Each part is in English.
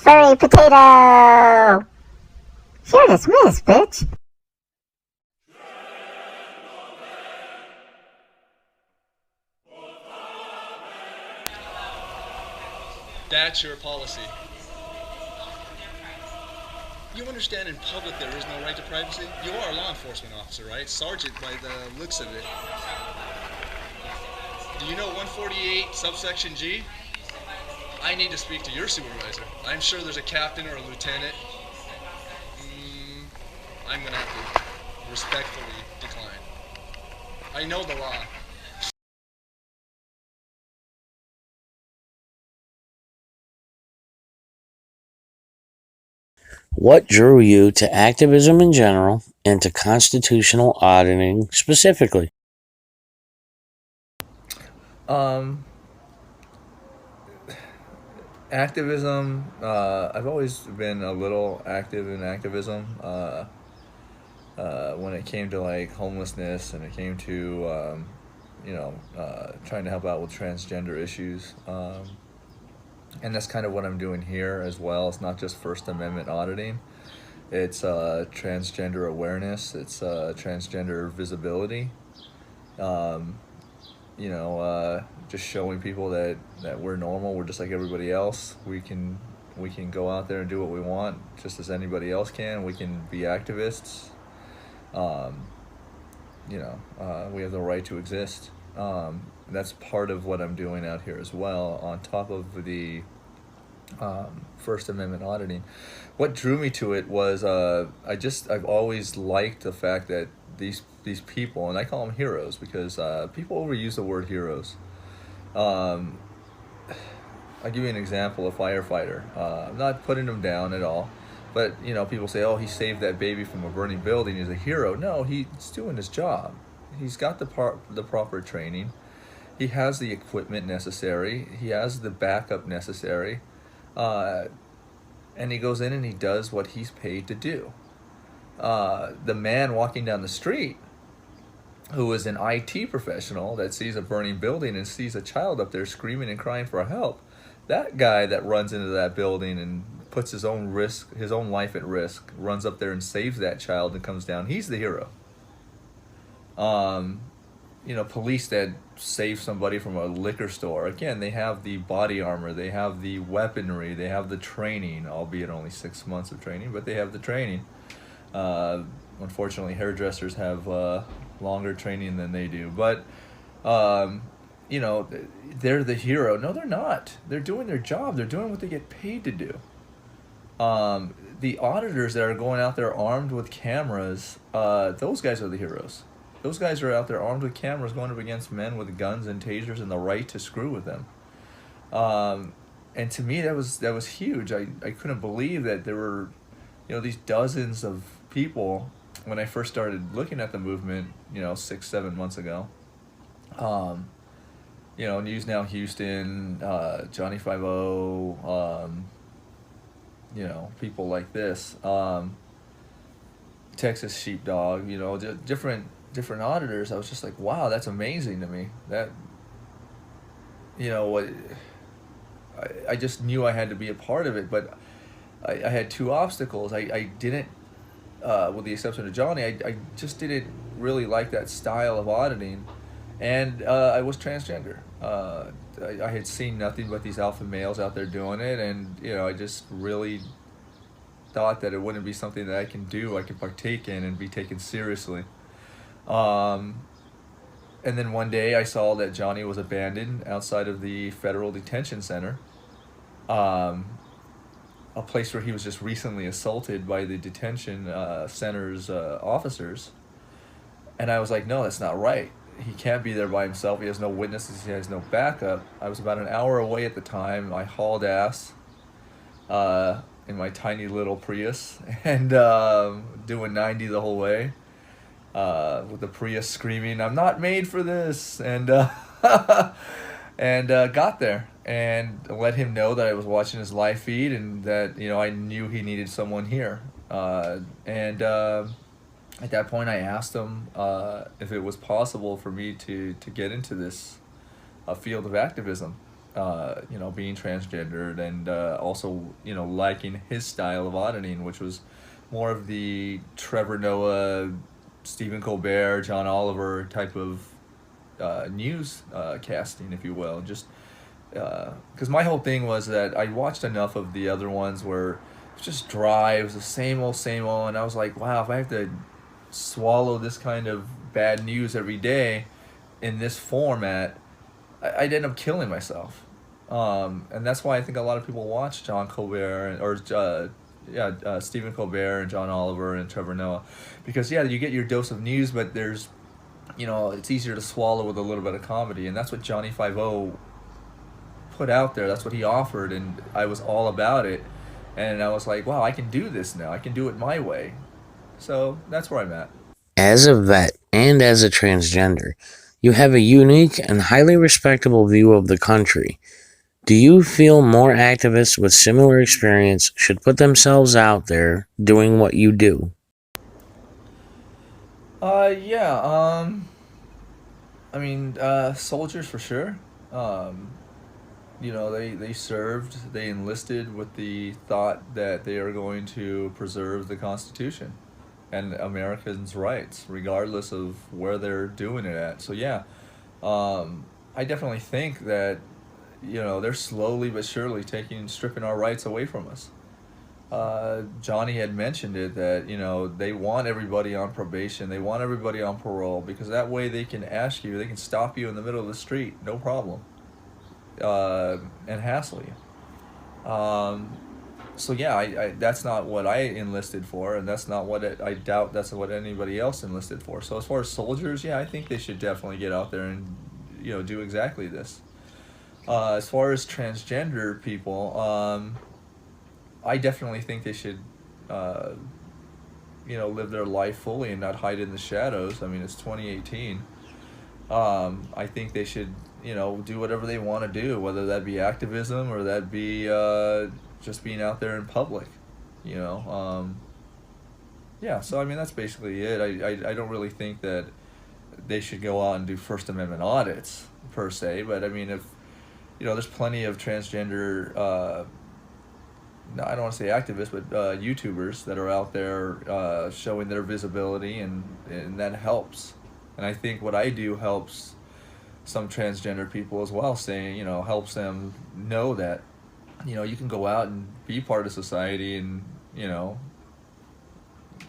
furry potato! You're dismissed, bitch. That's your policy. You understand in public there is no right to privacy? You are a law enforcement officer, right? Sergeant by the looks of it. Do you know 148 subsection G? I need to speak to your supervisor. I'm sure there's a captain or a lieutenant. I'm going to have to respectfully decline. I know the law. What drew you to activism in general and to constitutional auditing specifically? Activism, I've always been a little active in activism. When it came to like homelessness and it came to, trying to help out with transgender issues. And that's kind of what I'm doing here as well. It's not just First Amendment auditing. It's transgender awareness. It's transgender visibility. Just showing people that we're normal. We're just like everybody else. We can go out there and do what we want, just as anybody else can. We can be activists. We have the right to exist. That's part of what I'm doing out here as well, on top of the First Amendment auditing. What drew me to it was I've always liked the fact that these people, and I call them heroes because people overuse the word heroes. I'll give you an example, a firefighter. I'm not putting him down at all, but people say, oh, he saved that baby from a burning building, he's a hero. No, he's doing his job. He's got the proper training. He has the equipment necessary. He has the backup necessary. And he goes in and he does what he's paid to do. The man walking down the street, who is an IT professional that sees a burning building and sees a child up there screaming and crying for help, that guy that runs into that building and puts his own life at risk, runs up there and saves that child and comes down, he's the hero. Police that save somebody from a liquor store, again, they have the body armor, they have the weaponry, they have the training, albeit only 6 months of training, but they have the training. Unfortunately, hairdressers have longer training than they do, but they're the hero. No, they're not. They're doing their job. They're doing what they get paid to do. The auditors that are going out there armed with cameras, those guys are the heroes. Those guys are out there armed with cameras going up against men with guns and tasers and the right to screw with them. And to me, that was huge. I couldn't believe that there were, these dozens of people when I first started looking at the movement, 6-7 months ago. News Now Houston, Johnny 5-0, people like this, Texas Sheepdog, different auditors. I was just like, wow, that's amazing to me. That, I just knew I had to be a part of it, but I had two obstacles. I didn't, with the exception of Johnny, I just didn't really like that style of auditing, and I was transgender. I had seen nothing but these alpha males out there doing it, and I just really thought that it wouldn't be something that I can partake in and be taken seriously. And then one day I saw that Johnny was abandoned outside of the federal detention center, a place where he was just recently assaulted by the detention center's officers. And I was like, no, that's not right. He can't be there by himself. He has no witnesses. He has no backup. I was about an hour away at the time. I hauled ass in my tiny little Prius and doing 90 the whole way. With the Prius screaming, "I'm not made for this," and and got there and let him know that I was watching his live feed and that I knew he needed someone here. And at that point, I asked him if it was possible for me to get into this field of activism. being transgendered, and also, liking his style of auditing, which was more of the Trevor Noah, Stephen Colbert, John Oliver type of news casting, if you will. Just because my whole thing was that I watched enough of the other ones where it was just dry, it was the same old, and I was like, wow, if I have to swallow this kind of bad news every day in this format, I'd end up killing myself. And that's why I think a lot of people watch John Colbert Stephen Colbert and John Oliver and Trevor Noah, because you get your dose of news, but there's, it's easier to swallow with a little bit of comedy, and that's what Johnny 50 put out there. That's what he offered, and I was all about it. And I was like, wow, I can do this now. I can do it my way. So that's where I'm at. As a vet and as a transgender, you have a unique and highly respectable view of the country. Do you feel more activists with similar experience should put themselves out there doing what you do? Yeah. I mean, soldiers for sure. They served, they enlisted with the thought that they are going to preserve the Constitution and Americans' rights, regardless of where they're doing it at. So yeah, I definitely think that, they're slowly but surely stripping our rights away from us. Johnny had mentioned it, that, they want everybody on probation, they want everybody on parole, because that way they can stop you in the middle of the street, no problem, and hassle you. So yeah, I that's not what I enlisted for, and that's not what I doubt that's what anybody else enlisted for. So as far as soldiers, yeah, I think they should definitely get out there and, do exactly this. As far as transgender people, I definitely think they should, live their life fully and not hide in the shadows. I mean, it's 2018. I think they should, do whatever they want to do, whether that be activism or that be just being out there in public, Yeah, so I mean, that's basically it. I don't really think that they should go out and do First Amendment audits, per se, but I mean, if, there's plenty of transgender, no, I don't want to say activists, but YouTubers that are out there showing their visibility, and that helps. And I think what I do helps some transgender people as well, saying, helps them know that, you can go out and be part of society and,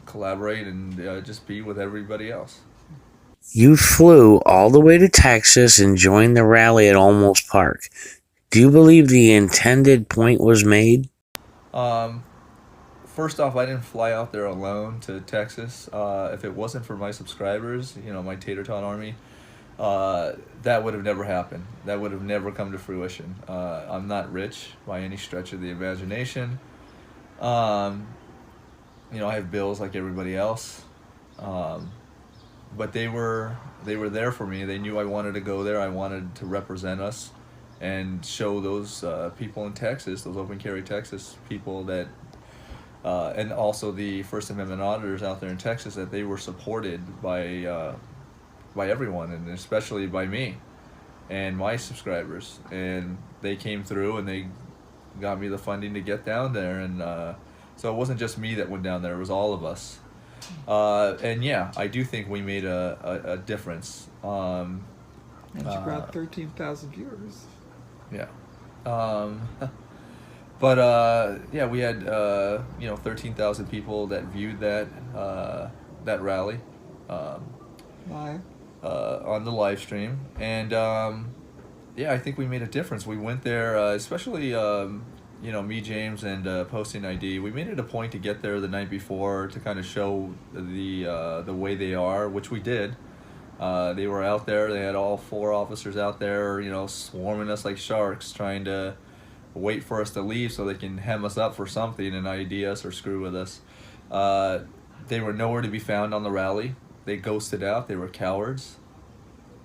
collaborate and just be with everybody else. You flew all the way to Texas and joined the rally at Olmos Park. Do you believe the intended point was made? First off, I didn't fly out there alone to Texas. If it wasn't for my subscribers, my Tater Tot Army, that would have never happened. That would have never come to fruition. I'm not rich by any stretch of the imagination. I have bills like everybody else. But they were there for me. They knew I wanted to go there. I wanted to represent us and show those people in Texas, those open carry Texas people, that and also the First Amendment auditors out there in Texas, that they were supported by everyone, and especially by me and my subscribers. And they came through and they got me the funding to get down there, and so it wasn't just me that went down there, it was all of us. And yeah, I do think we made a difference. And you brought 13,000 viewers. Yeah. But yeah, we had 13,000 people that viewed that rally Live. on the live stream, and yeah, I think we made a difference. We went there, especially me, James, and Posting ID. We made it a point to get there the night before to kind of show the way they are, which we did. They were out there. They had all 4 officers out there, swarming us like sharks, trying to wait for us to leave so they can hem us up for something and ID us or screw with us. They were nowhere to be found on the rally. They ghosted out. They were cowards.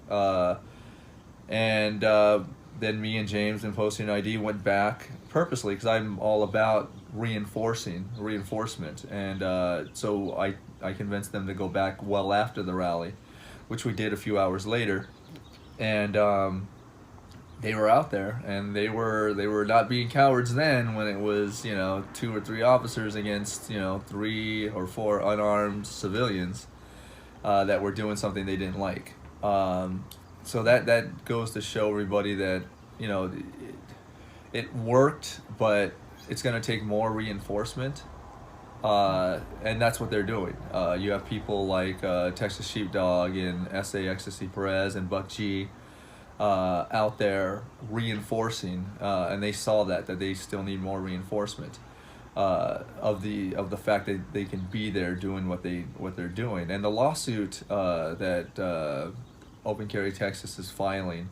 And then me and James and Posting ID went back purposely, because I'm all about reinforcement. And so I convinced them to go back well after the rally, which we did a few hours later. And they were out there, and they were not being cowards then when it was 2 or 3 officers against 3 or 4 unarmed civilians that were doing something they didn't like. So that goes to show everybody that it worked, but it's going to take more reinforcement. And that's what they're doing. You have people like Texas Sheepdog and S.A. Ecstasy Perez and Buck G out there reinforcing, and they saw that they still need more reinforcement of the fact that they can be there doing what they're doing. And the lawsuit that Open Carry Texas is filing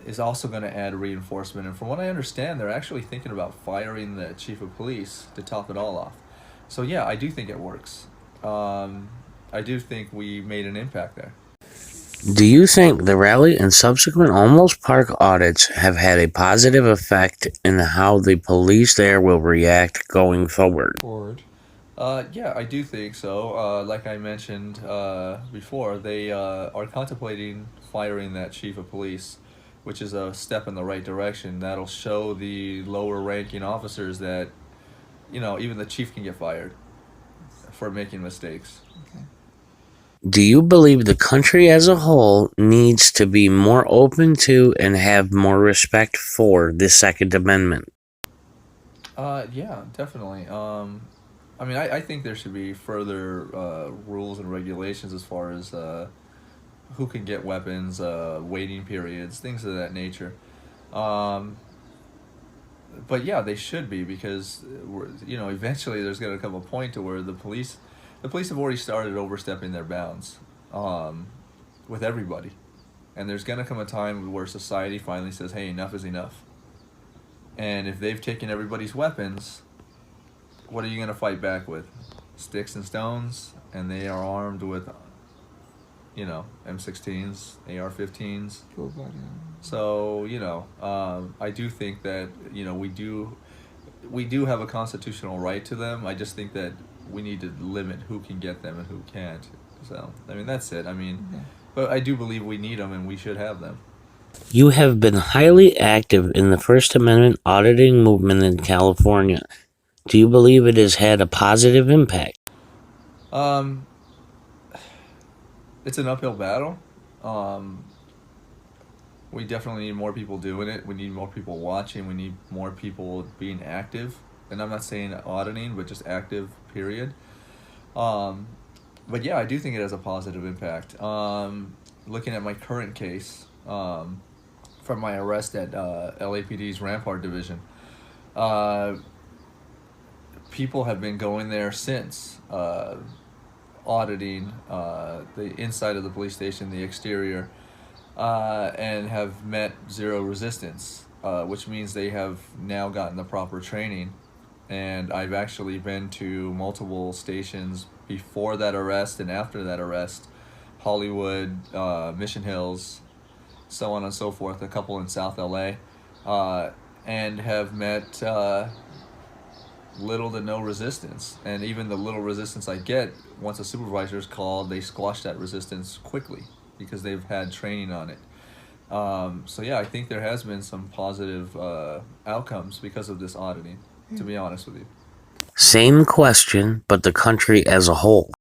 is also going to add reinforcement. And from what I understand, they're actually thinking about firing the chief of police to top it all off. So yeah, I do think it works. I do think we made an impact there. Do you think the rally and subsequent almost park audits have had a positive effect in how the police there will react going forward? Yeah, I do think so. Like I mentioned before, they are contemplating firing that chief of police, which is a step in the right direction. That'll show the lower ranking officers that, even the chief can get fired for making mistakes. Okay. Do you believe the country as a whole needs to be more open to and have more respect for the Second Amendment? Yeah, definitely. I think there should be further rules and regulations as far as who can get weapons, waiting periods, things of that nature. But yeah, they should be, because eventually there's going to come a point to where the police have already started overstepping their bounds with everybody, and there's going to come a time where society finally says, hey, enough is enough. And if they've taken everybody's weapons, what are you going to fight back with? Sticks and stones, and they are armed with M16s, AR-15s. So I do think that we do have a constitutional right to them. I just think that we need to limit who can get them and who can't. So that's it. But I do believe we need them and we should have them. You have been highly active in the First Amendment auditing movement in California. Do you believe it has had a positive impact? It's an uphill battle. We definitely need more people doing it. We need more people watching. We need more people being active. And I'm not saying auditing, but just active, period. But yeah, I do think it has a positive impact. Looking at my current case from my arrest at LAPD's Rampart Division, people have been going there since, auditing the inside of the police station, the exterior, and have met zero resistance, which means they have now gotten the proper training. And I've actually been to multiple stations before that arrest and after that arrest, Hollywood, Mission Hills, so on and so forth, a couple in South LA, and have met little to no resistance. And even the little resistance I get, once a supervisor is called, they squash that resistance quickly because they've had training on it. So yeah, I think there has been some positive outcomes because of this auditing, to be honest with you. Same question, but the country as a whole.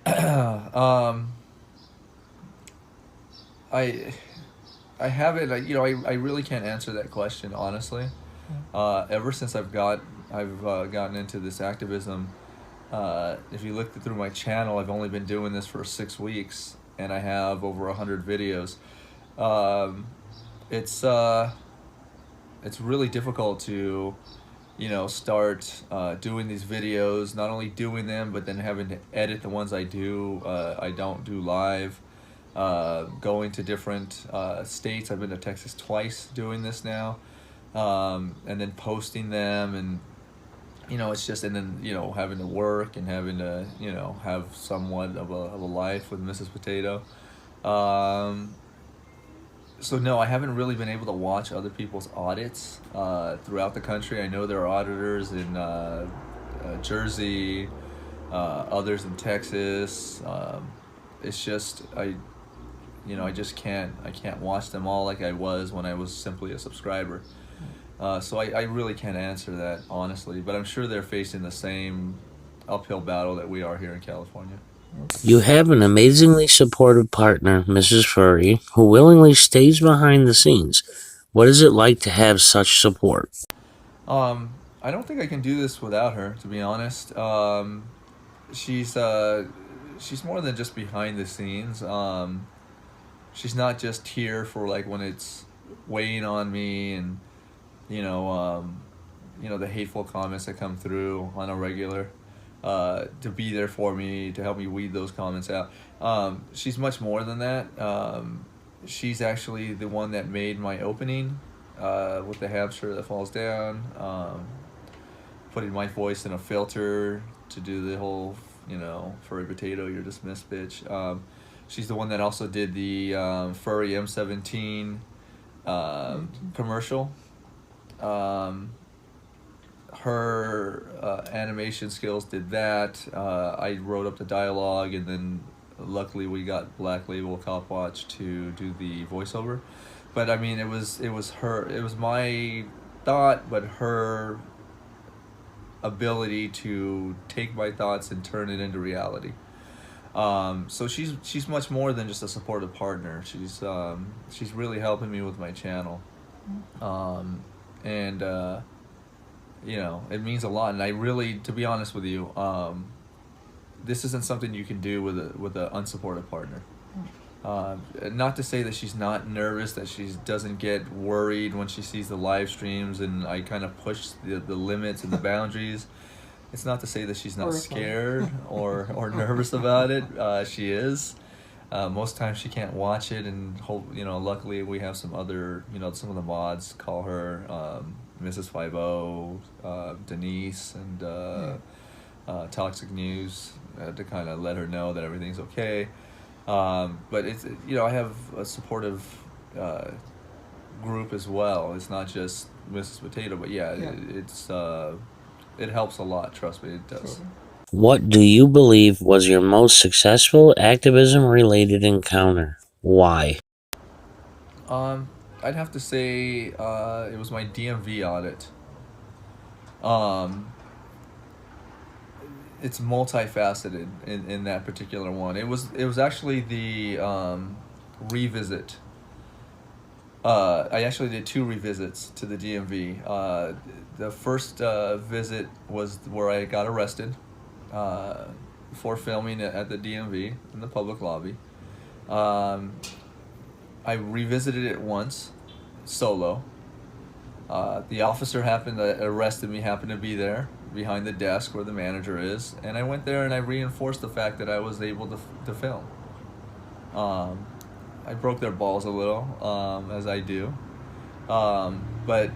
I haven't, I really can't answer that question honestly. Ever since I've gotten into this activism, if you look through my channel, I've only been doing this for 6 weeks, and I have over 100 videos. It's really difficult to, start doing these videos, not only doing them, but then having to edit the ones I do. I don't do live. Going to different states. I've been to Texas twice doing this now, and then posting them, and it's just, and then having to work and having to have somewhat of a life with Mrs. Potato. So no, I haven't really been able to watch other people's audits throughout the country. I know there are auditors in Jersey, others in Texas. It's just I just can't watch them all like I was when I was simply a subscriber. So I really can't answer that honestly, but I'm sure they're facing the same uphill battle that we are here in California. You have an amazingly supportive partner, Mrs. Furry, who willingly stays behind the scenes. What is it like to have such support? I don't think I can do this without her, to be honest. She's more than just behind the scenes. She's not just here for like when it's weighing on me and the hateful comments that come through on a regular. To be there for me, to help me weed those comments out. She's much more than that. She's actually the one that made my opening with the hamster that falls down, putting my voice in a filter to do the whole, furry potato, you're dismissed, bitch. She's the one that also did the Furry M17 commercial. Her animation skills did that. I wrote up the dialogue, and then luckily we got Black Label Cop Watch to do the voiceover. But I mean, it was her. It was my thought, but her ability to take my thoughts and turn it into reality. So she's much more than just a supportive partner. She's really helping me with my channel, and it means a lot. And I really, to be honest with you, this isn't something you can do with a unsupportive partner. Not to say that she's not nervous, that she doesn't get worried when she sees the live streams and I kind of push the limits and the boundaries. It's not to say that she's not scared or nervous about it. She is. Most times she can't watch it, and luckily we have some other, some of the mods call her Mrs. 50, Denise, and Toxic News to kind of let her know that everything's okay. But it's, I have a supportive group as well. It's not just Mrs. Potato, but it helps a lot. Trust me, it does. What do you believe was your most successful activism-related encounter? Why? I'd have to say it was my DMV audit. It's multifaceted in that particular one. It was actually the revisit. I actually did 2 revisits to the DMV. The first visit was where I got arrested for filming at the DMV in the public lobby. I revisited it once, solo. The officer that arrested me happened to be there behind the desk where the manager is, and I went there and I reinforced the fact that I was able to film. I broke their balls a little, as I do, but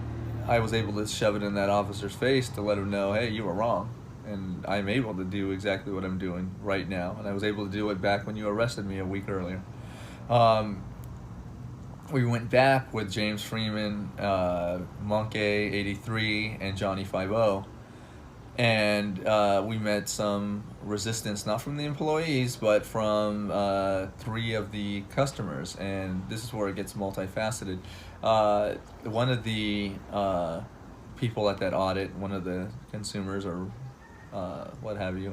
I was able to shove it in that officer's face to let him know, hey, you were wrong, and I'm able to do exactly what I'm doing right now, and I was able to do it back when you arrested me a week earlier. We went back with James Freeman, Monk A83, and Johnny 50, and we met some resistance, not from the employees, but from 3 of the customers, and this is where it gets multifaceted. One of the people at that audit, one of the consumers or what have you,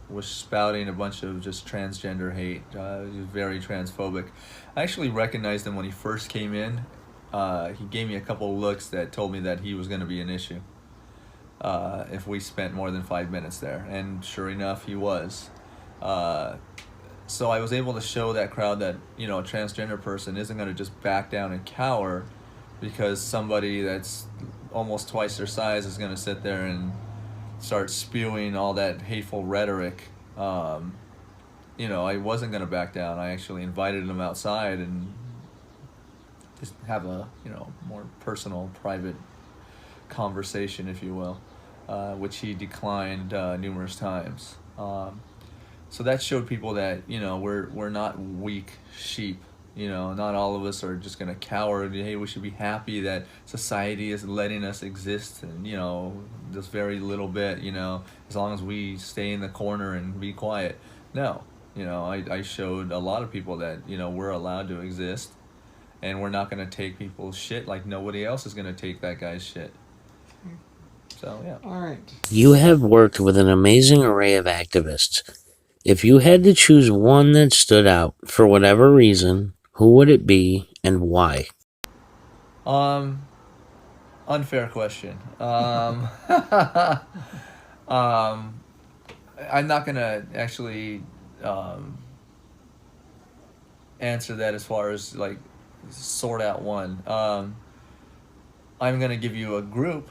was spouting a bunch of just transgender hate. He was very transphobic. I actually recognized him when he first came in. He gave me a couple of looks that told me that he was going to be an issue if we spent more than 5 minutes there, and sure enough, he was. So I was able to show that crowd that, a transgender person isn't going to just back down and cower because somebody that's almost twice their size is going to sit there and start spewing all that hateful rhetoric. I wasn't going to back down. I actually invited him outside and just have a, more personal, private conversation, if you will, which he declined numerous times. So that showed people that, we're not weak sheep. Not all of us are just going to cower and, hey, we should be happy that society is letting us exist and, this very little bit, as long as we stay in the corner and be quiet. No, I showed a lot of people that, we're allowed to exist, and we're not going to take people's shit like nobody else is going to take that guy's shit. So, yeah. All right. You have worked with an amazing array of activists. If you had to choose one that stood out for whatever reason, who would it be and why? Unfair question. I'm not gonna actually answer that as far as like sort out one. I'm gonna give you a group.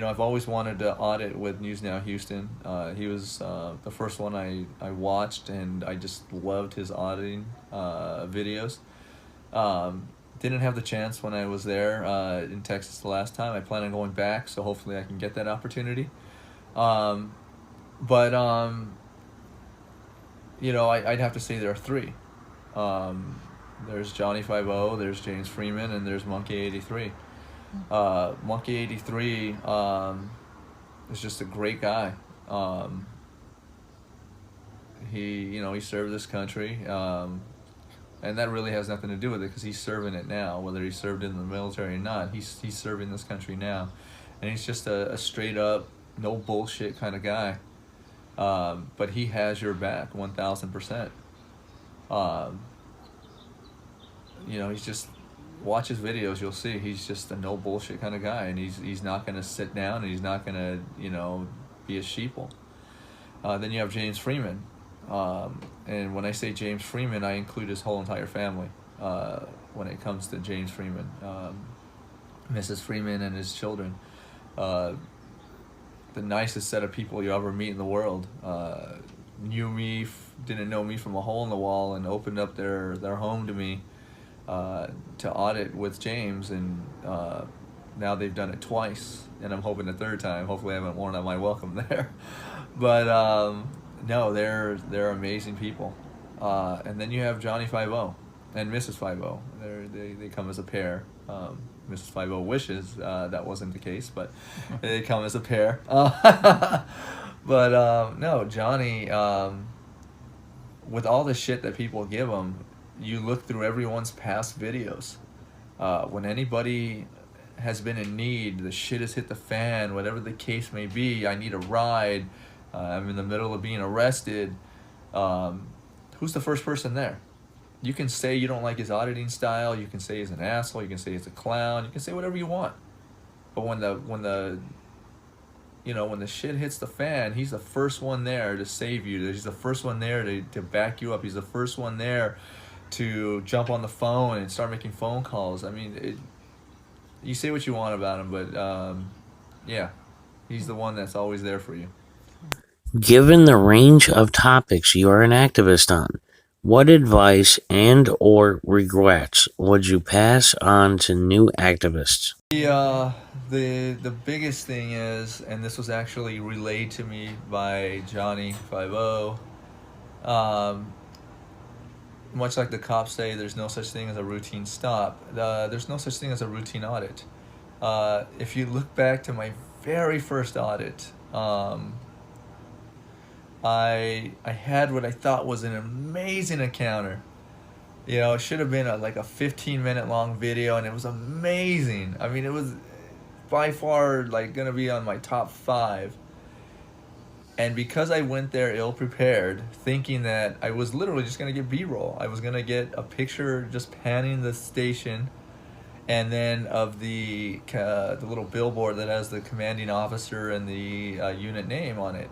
I've always wanted to audit with News Now Houston. He was the first one I watched, and I just loved his auditing videos. Didn't have the chance when I was there in Texas the last time. I plan on going back, so hopefully I can get that opportunity. I'd have to say there are three. There's Johnny 50, there's James Freeman, and there's Monkey 83. Monkey 83 is just a great guy. He served this country, and that really has nothing to do with it because he's serving it now. Whether he served in the military or not, he's serving this country now, and he's just a straight up, no bullshit kind of guy. But he has your back 1,000%. He's just, watch his videos, you'll see he's just a no bullshit kind of guy, and he's not gonna sit down, and he's not gonna be a sheeple. Then you have James Freeman, and when I say James Freeman, I include his whole entire family. When it comes to James Freeman, Mrs. Freeman and his children, the nicest set of people you ever meet in the world. Knew me, didn't know me from a hole in the wall, and opened up their home to me to audit with James, and now they've done it twice, and I'm hoping the third time. Hopefully I haven't worn out my welcome there. But no, they're amazing people. And then you have Johnny 50 and Mrs. 50. They come as a pair. Mrs. 50 wishes that wasn't the case, but they come as a pair. No, Johnny, with all the shit that people give him, you look through everyone's past videos. When anybody has been in need, the shit has hit the fan, whatever the case may be, I need a ride, I'm in the middle of being arrested, who's the first person there? You can say you don't like his auditing style, you can say he's an asshole, you can say he's a clown, you can say whatever you want. But when the shit hits the fan, he's the first one there to save you. He's the first one there to back you up. He's the first one there to jump on the phone and start making phone calls. I mean, you say what you want about him, but yeah, he's the one that's always there for you. Given the range of topics you are an activist on, what advice and or regrets would you pass on to new activists? The biggest thing is, and this was actually relayed to me by Johnny 50, much like the cops say there's no such thing as a routine stop, there's no such thing as a routine audit. If you look back to my very first audit, I had what I thought was an amazing encounter. It should have been like a 15-minute long video, and it was amazing. I mean, it was by far like gonna be on my top 5. And because I went there ill-prepared, thinking that I was literally just gonna get B-roll, I was gonna get a picture just panning the station, and then of the little billboard that has the commanding officer and the unit name on it.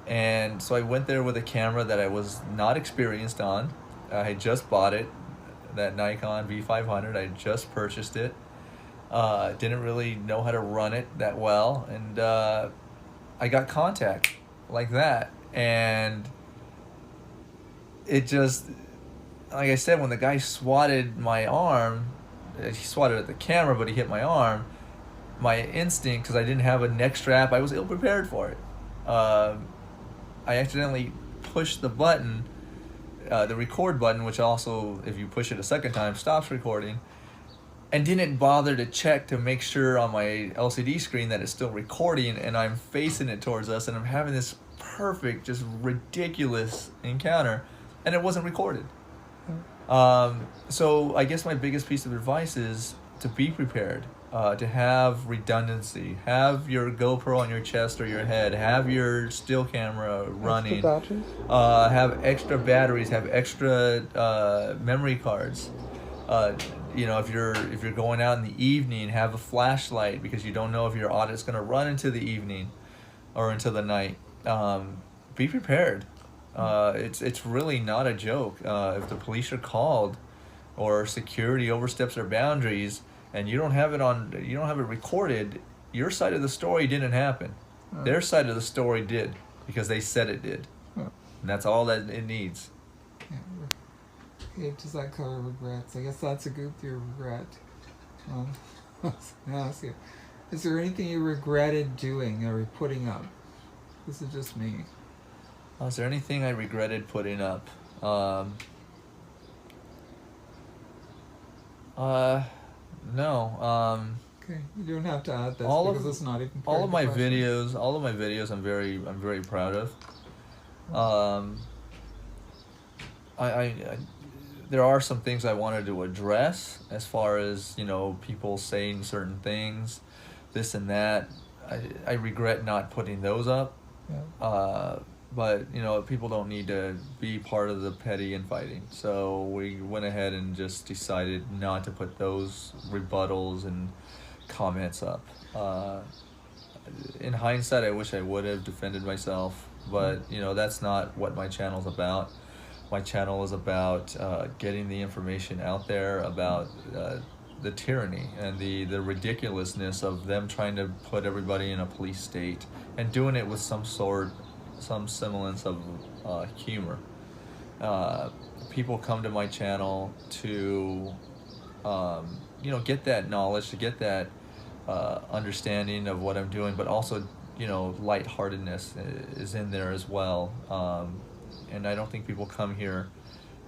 And so I went there with a camera that I was not experienced on. I had just bought it, that Nikon V500. I had just purchased it. Didn't really know how to run it that well, and I got contact like that, and it just, like I said, when the guy swatted my arm, he swatted at the camera, but he hit my arm. My instinct, because I didn't have a neck strap, I was ill prepared for it. I accidentally pushed the button, the record button, which also, if you push it a second time, stops recording, and didn't bother to check to make sure on my LCD screen that it's still recording, and I'm facing it towards us, and I'm having this perfect, just ridiculous encounter, and it wasn't recorded. So I guess my biggest piece of advice is to be prepared, to have redundancy, have your GoPro on your chest or your head, have your still camera running, have extra batteries, have extra memory cards. If you're going out in the evening, have a flashlight because you don't know if your audit's going to run into the evening or into the night. Be prepared. It's really not a joke. If the police are called, or security oversteps their boundaries, and you don't have it recorded, your side of the story didn't happen. Their side of the story did because they said it did, and that's all that it needs. Okay, does that cover regrets? I guess that's a good deal of regret. I was gonna ask you, is there anything you regretted doing or putting up? This is just me. Is there anything I regretted putting up? No. Okay, you don't have to add this all because of- it's not even part all of the my question. videos, I'm very proud of. I there are some things I wanted to address as far as people saying certain things, this and that. I regret not putting those up. Yeah. But people don't need to be part of the petty infighting, so we went ahead and just decided not to put those rebuttals and comments up. In hindsight, I wish I would have defended myself, but that's not what my channel's about. My channel is about getting the information out there about the tyranny and the ridiculousness of them trying to put everybody in a police state and doing it with some semblance of humor. People come to my channel to get that knowledge, to get that understanding of what I'm doing, but also lightheartedness is in there as well. And I don't think people come here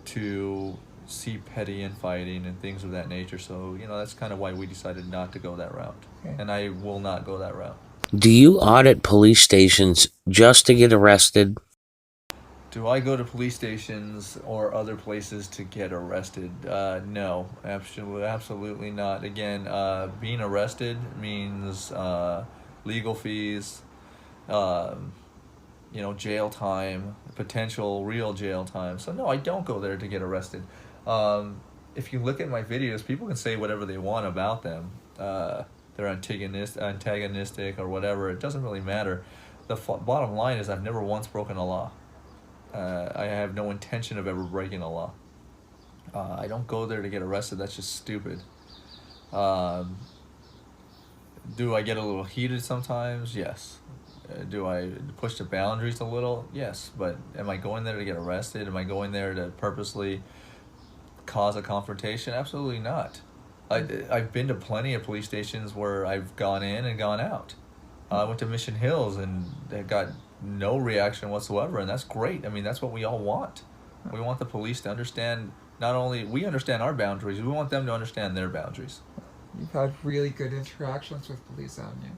to see petty infighting and things of that nature. So that's kind of why we decided not to go that route. Okay. And I will not go that route. Do you audit police stations just to get arrested? Do I go to police stations or other places to get arrested? No, absolutely not. Again, being arrested means legal fees, jail time, potential real jail time. So no, I don't go there to get arrested. If you look at my videos, people can say whatever they want about them. They're antagonistic or whatever. It doesn't really matter. The bottom line is I've never once broken a law. I have no intention of ever breaking a law. I don't go there to get arrested. That's just stupid. Do I get a little heated sometimes? Yes. Do I push the boundaries a little? Yes. But am I going there to get arrested? Am I going there to purposely cause a confrontation? Absolutely not. I've been to plenty of police stations where I've gone in and gone out. I went to Mission Hills and they got no reaction whatsoever, and that's great. I mean, that's what we all want. We want the police to understand, not only we understand our boundaries, we want them to understand their boundaries. You've had really good interactions with police, haven't you?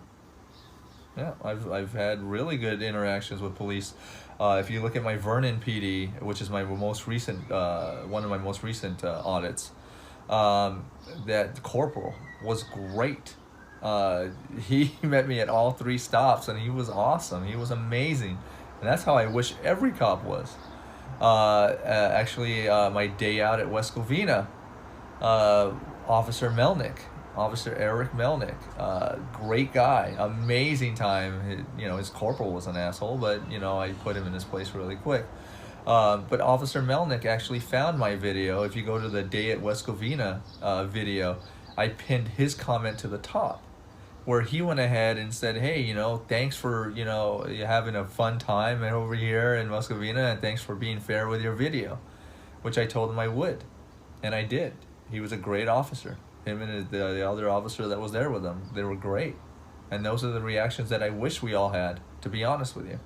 Yeah, I've had really good interactions with police. If you look at my Vernon PD, which is my most recent, one of my most recent audits, that corporal was great. He met me at all 3 stops, and he was awesome. He was amazing, and that's how I wish every cop was. Actually, my day out at West Covina, Officer Eric Melnick, great guy, amazing time. His corporal was an asshole, but I put him in his place really quick. But Officer Melnick actually found my video. If you go to the Day at West Covina video, I pinned his comment to the top, where he went ahead and said, hey, thanks for, you having a fun time over here in West Covina, and thanks for being fair with your video, which I told him I would, and I did. He was a great officer. Him and the other officer that was there with him, they were great. And those are the reactions that I wish we all had, to be honest with you.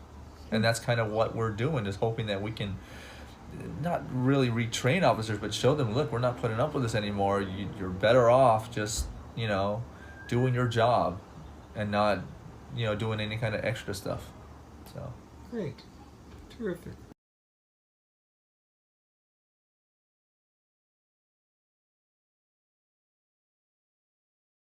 And that's kind of what we're doing, is hoping that we can not really retrain officers, but show them, look, we're not putting up with this anymore. You're better off just, doing your job and not, doing any kind of extra stuff. So Great. Terrific.